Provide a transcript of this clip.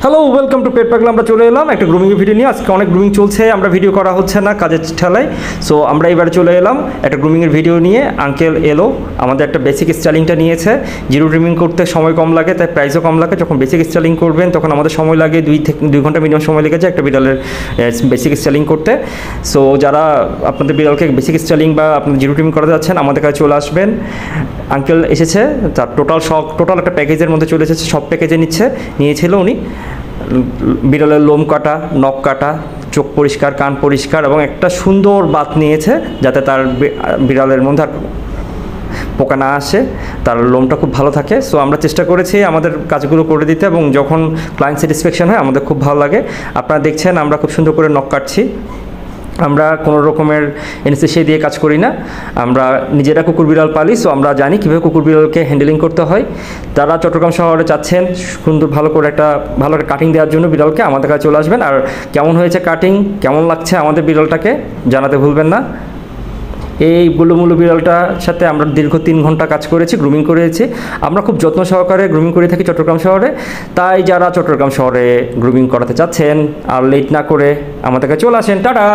Hello, welcome to পেট পাগলা। আমরা চলে এলাম একটা গ্রুমিং ভিডিও নিয়ে। আজকে অনেক গ্রুমিং চলছে, আমরা ভিডিও করা হচ্ছে না কাজের ঠেলায়। সো আমরা এবারে চলে এলাম একটা গ্রুমিংয়ের ভিডিও নিয়ে। আঙ্কেল এলো, আমাদের একটা বেসিক স্টাইলিংটা নিয়েছে। জিরো গ্রুমিং করতে সময় কম লাগে, তাই প্রাইসও কম লাগে। যখন বেসিক স্টাইলিং করবেন তখন আমাদের সময় লাগে 2 ঘন্টা মিনিমাম সময় লেগে যায় একটা বিড়ালের বেসিক স্টাইলিং করতে। সো যারা আপনাদের বিড়ালকে বেসিক স্টাইলিং বা আপনার জিরো গ্রুমিং করাতে যাচ্ছেন আমাদের কাছে চলে আসবেন। আঙ্কেল এসেছে, তার টোটাল একটা প্যাকেজের মধ্যে চলে এসেছে, সব প্যাকেজে নিয়েছিল উনি। বিড়ালের লোম কাটা, নখ কাটা, চোখ পরিষ্কার, কান পরিষ্কার এবং একটা সুন্দর বাত নিয়েছে যাতে তার বিড়ালের মধ্যে আর পোকা না আসে, তার লোমটা খুব ভালো থাকে। সো আমরা চেষ্টা করেছি আমাদের কাজগুলো করে দিতে এবং যখন ক্লায়েন্ট স্যাটিসফ্যাকশন হয় আমাদের খুব ভালো লাগে। আপনারা দেখছেন আমরা খুব সুন্দর করে নখ কাটছি। আমরা কোনো রকমের এনএসএসিআই দিয়ে কাজ করি না, আমরা নিজেরা কুকুর বিড়াল পালি। সো আমরা জানি কীভাবে কুকুর বিড়ালকে হ্যান্ডেলিং করতে হয়। তারা চট্টগ্রাম শহরে চাচ্ছেন সুন্দর ভালো একটা কাটিং দেওয়ার জন্য বিড়ালকে, আমাদের কাছে চলে আসবেন। আর কেমন হয়েছে কাটিং, কেমন লাগছে আমাদের বিড়ালটাকে জানাতে ভুলবেন না। এই বুলুমুলু বিড়ালটার সাথে আমরা দীর্ঘ 3 ঘন্টা কাজ করেছি, গ্রুমিং করেছি। আমরা খুব যত্ন সহকারে গ্রুমিং করে থাকি চট্টগ্রাম শহরে। তাই যারা চট্টগ্রাম শহরে গ্রুমিং করাতে চাচ্ছেন আর লেট না করে আমাদের কাছে চলে আসেন। টাটা।